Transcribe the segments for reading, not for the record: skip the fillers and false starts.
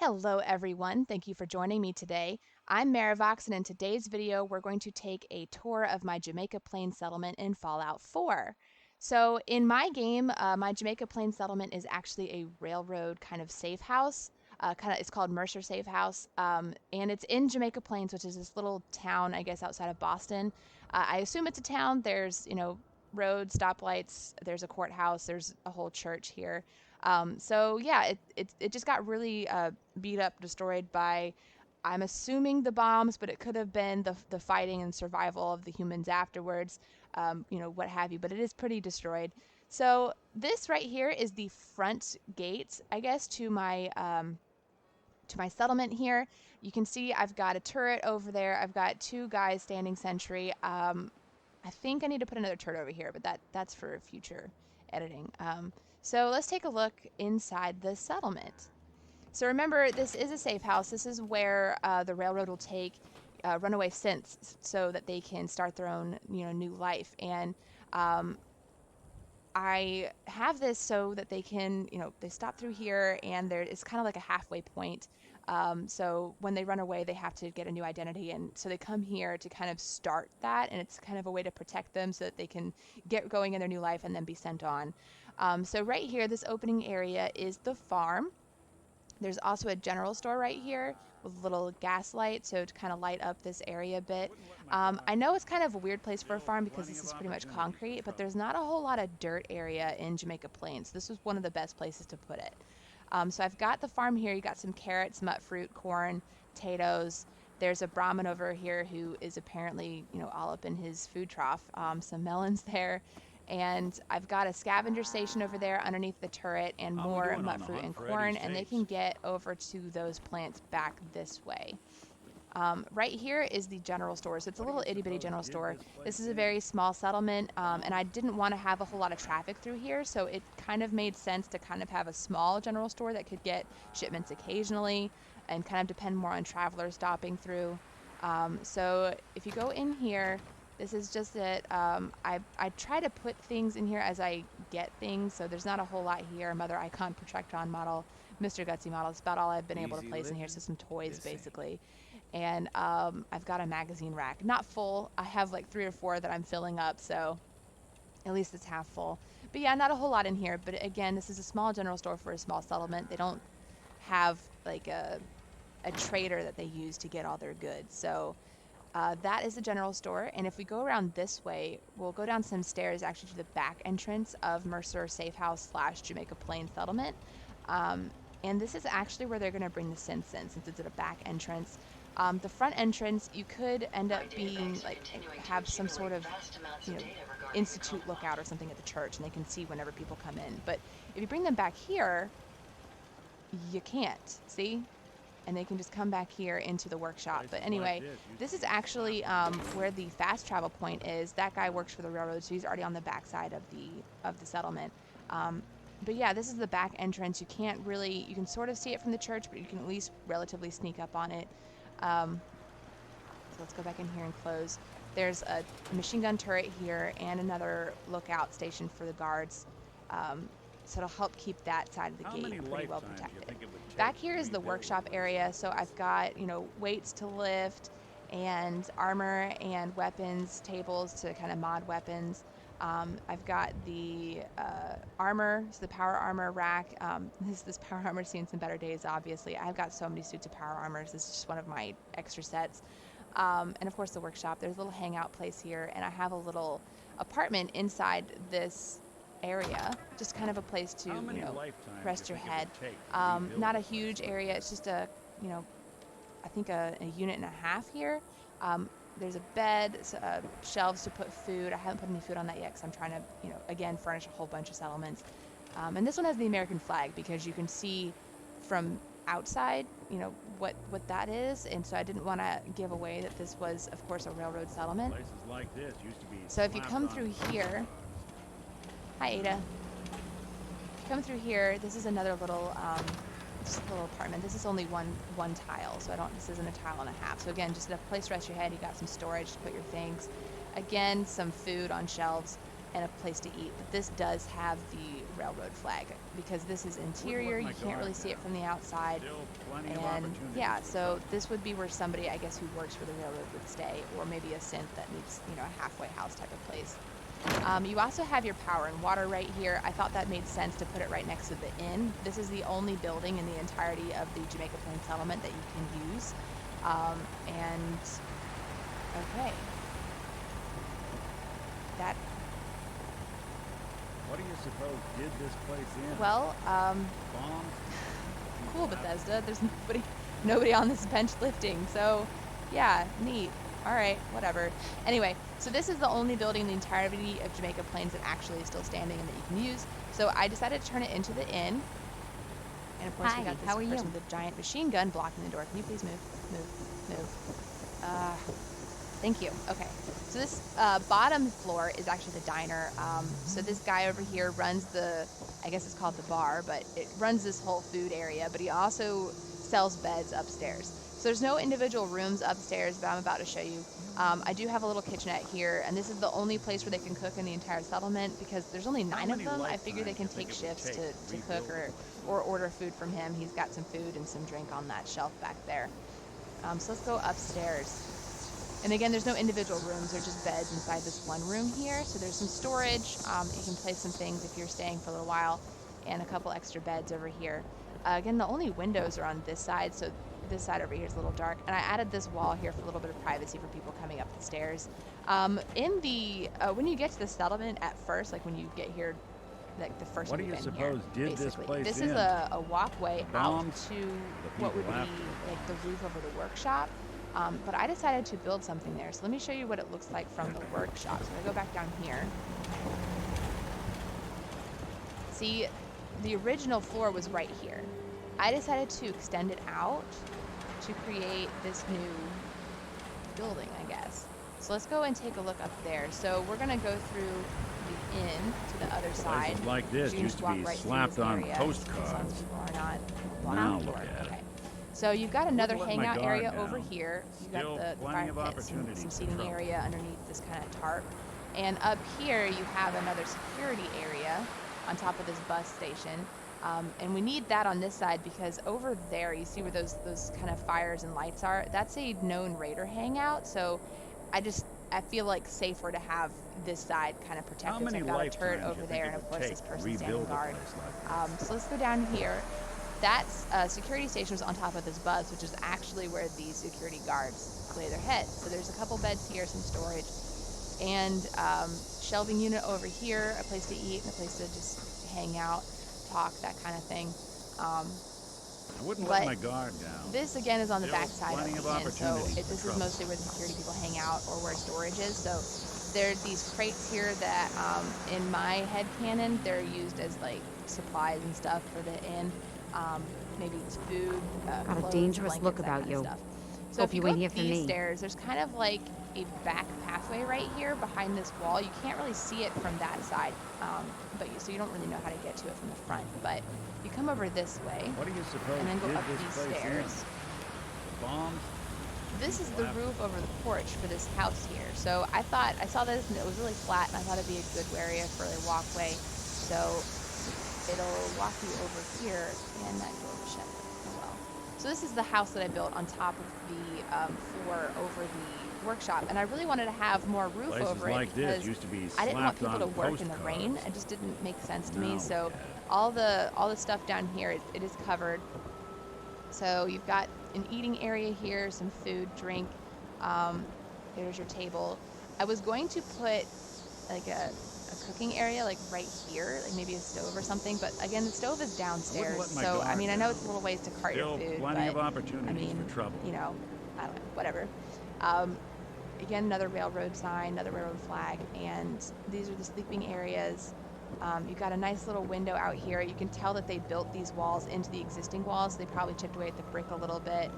Hello everyone, thank you for joining me today. I'm Marivox, and in today's video we're going to take a tour of my Jamaica Plain settlement in Fallout 4. So in my game, my Jamaica Plain settlement is actually a railroad kind of safe house. It's called Mercer Safehouse, and it's in Jamaica Plains, which is this little town, I guess, outside of Boston. I assume it's a town. There's, roads, stoplights, there's a courthouse, there's a whole church here. So yeah, it just got really beat up, destroyed by, I'm assuming, the bombs, but it could have been the fighting and survival of the humans afterwards, what have you. But it is pretty destroyed. So this right here is the front gate, I guess, to my settlement here. You can see I've got a turret over there. I've got two guys standing sentry. I think I need to put another turret over here, but that's for future editing. So let's take a look inside the settlement. So remember, this is a safe house. This is where the railroad will take runaway synths so that they can start their own, new life. And I have this so that they can, they stop through here, and it's kind of like a halfway point. So when they run away, they have to get a new identity, and so they come here to kind of start that, and it's kind of a way to protect them so that they can get going in their new life and then be sent on. So right here, this opening area is the farm. There's also a general store right here with a little gas light, so to kind of light up this area a bit. I know it's kind of a weird place for a farm because this is pretty much concrete, but there's not a whole lot of dirt area in Jamaica Plains. This was one of the best places to put it. So I've got the farm here. You got some carrots, mut fruit, corn, potatoes. There's a Brahmin over here who is apparently, all up in his food trough. Some melons there. And I've got a scavenger station over there underneath the turret, and more mut fruit and corn, and they can get over to those plants back this way. Right here is the general store. So it's a little itty bitty general store. This is a very small settlement, and I didn't want to have a whole lot of traffic through here, so it kind of made sense to kind of have a small general store that could get shipments occasionally and kind of depend more on travelers stopping through. So if you go in here, this is just it. I try to put things in here as I get things, so there's not a whole lot here. Mother Icon, Protectron model, Mr. Gutsy model. It's about all I've been able to place in here, so some toys basically. And I've got a magazine rack. Not full. I have like 3 or 4 that I'm filling up, so at least it's half full. But yeah, not a whole lot in here. But again, this is a small general store for a small settlement. They don't have like a trader that they use to get all their goods. So that is the general store, and if we go around this way, we'll go down some stairs actually to the back entrance of Mercer Safehouse / Jamaica Plain Settlement. And this is actually where they're going to bring the synths in, since it's at a back entrance. The front entrance, you could end up being like, have some sort of, institute lookout or something at the church, and they can see whenever people come in. But if you bring them back here, you can't. See? And they can just come back here into the workshop. But anyway, this is actually where the fast travel point is. That guy works for the railroad, so he's already on the back side of the settlement. But yeah, this is the back entrance. You can't really, you can sort of see it from the church, but you can at least relatively sneak up on it. So let's go back in here and close. There's a machine gun turret here and another lookout station for the guards. So it'll help keep that side of the gate pretty well protected. Back here is the workshop area, so I've got, weights to lift and armor and weapons, tables to kind of mod weapons. I've got the armor, so the power armor rack. This power armor's seen some better days, obviously. I've got so many suits of power armors. This is just one of my extra sets. And of course the workshop. There's a little hangout place here, and I have a little apartment inside this area, just kind of a place to rest your head. Not a huge area. It's just a I think a unit and a half here. There's a bed, shelves to put food. I haven't put any food on that yet because I'm trying to again furnish a whole bunch of settlements. And this one has the American flag because you can see from outside what that is, and so I didn't want to give away that this was of course a railroad settlement. Places like this used to be so if you come through here, hi Ada. If you come through here, this is another little just a little apartment. This is only one tile, so this isn't a tile and a half. So again, just a place to rest your head. You got some storage to put your things. Again, some food on shelves. and a place to eat. But this does have the railroad flag because this is interior. You can't really see it from the outside. And yeah, so this would be where somebody, I guess, who works for the railroad would stay, or maybe a synth that needs, you know, a halfway house type of place. You also have your power and water right here. I thought that made sense to put it right next to the inn. This is the only building in the entirety of the Jamaica Plain settlement that you can use. And okay, that. What do you suppose did this place in? Well, Bombs? cool, Bethesda. There's nobody on this bench lifting. So, yeah, neat. All right, whatever. Anyway, so this is the only building in the entirety of Jamaica Plains that actually is still standing and that you can use. So I decided to turn it into the inn. And of course, we got this person with a giant machine gun blocking the door. Can you please move? Move. Thank you. Okay. So this bottom floor is actually the diner. So this guy over here runs the, I guess it's called the bar, but it runs this whole food area, but he also sells beds upstairs. So there's no individual rooms upstairs, but I'm about to show you. I do have a little kitchenette here, and this is the only place where they can cook in the entire settlement because there's only 9 of them. I figure they can take shifts to cook or order food from him. He's got some food and some drink on that shelf back there. So let's go upstairs. And again, there's no individual rooms. They're just beds inside this one room here. So there's some storage. You can place some things if you're staying for a little while, and a couple extra beds over here. Again, the only windows are on this side, so this side over here is a little dark. And I added this wall here for a little bit of privacy for people coming up the stairs. In the when you get to the settlement at first, like when you get here, like the first what do you suppose here, did this place this in? is a walkway out to what would be after. like the roof over the workshop. But I decided to build something there. So let me show you what it looks like from the workshop. So I go back down here. See, the original floor was right here. I decided to extend it out to create this new building, I guess. So let's go and take a look up there. So we're gonna go through the inn to the other side. Places like this used to be right slapped on postcards. As long as people are not blocking Now the look door. at Okay. it. So you've got another Wouldn't let my hangout guard area down. over here. You've Still got the plenty fire of pit, some opportunities for seating trouble. area underneath this kind of tarp. And up here you have another security area on top of this bus station. And we need that on this side because over there, you see where those kind of fires and lights are? That's a known raider hangout. So I feel like safer to have this side kind of protected. How many So I've got a turret lifetimes over you there, think and it of would course take this to person standing rebuild a guard. place like this? So let's go down here. That security station was on top of this bus, which is actually where these security guards lay their heads. So there's a couple beds here, some storage, and shelving unit over here, a place to eat and a place to just hang out, talk, that kind of thing. I wouldn't let my guard down. This again is on the Still back side of plenty the of inn, so opportunities for this is trouble. mostly where the security people hang out or where storage is. So there's these crates here that, in my head canon, they're used as like supplies and stuff for the inn. Maybe it's food, Got a clothes, dangerous blankets, look that about kind you. of stuff. So Hope if you you go ain't up here for these me. stairs, there's kind of like a back pathway right here behind this wall. You can't really see it from that side, so you don't really know how to get to it from the front. But you come over this way What do you suppose and then go did up this these place stairs. in? Bombs? This is the roof over the porch for this house here. So I saw this and it was really flat, and I thought it'd be a good area for a walkway. So it'll walk you over here, and that door will shut as well. So this is the house that I built on top of the floor over the workshop, and I really wanted to have more roof Places over it like because this used to be I didn't want slapped people to on work in the rain. postcards. It just didn't make sense to me. Now So look at it. all the stuff down here, it is covered. So you've got an eating area here, some food, drink. There's your table. I was going to put like a cooking area like right here, like maybe a stove or something, but again, the stove is downstairs. let my So I guard mean, I know down. it's a little ways to cart Still your food, plenty but of opportunities I mean, for trouble. you know, I don't know, whatever. Again, another railroad sign, another railroad flag, and these are the sleeping areas. You've got a nice little window out here. You can tell that they built these walls into the existing walls. They probably chipped away at the brick a little bit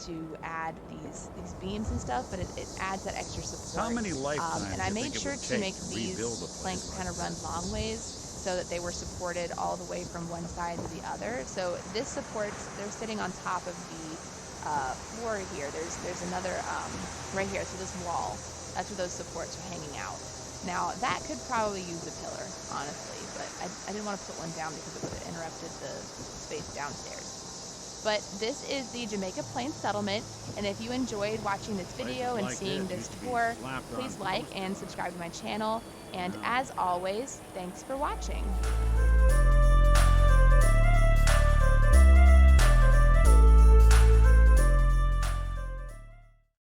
to add these beams and stuff, but it adds that extra support. How many lifetimes and do I you made think it sure would to take make to these rebuild a place planks like kind of run long ways so that they were supported all the way from one side to the other. So this supports, they're sitting on top of the floor here. There's another right here, so this wall, that's where those supports are hanging out. Now, that could probably use a pillar, honestly, but I didn't want to put one down because it would have interrupted the space downstairs. But this is the Jamaica Plains settlement, and if you enjoyed watching this video Places and like seeing this this used to be tour, slapped on please like and postcards. subscribe to my channel. And Now, as always, thanks for watching.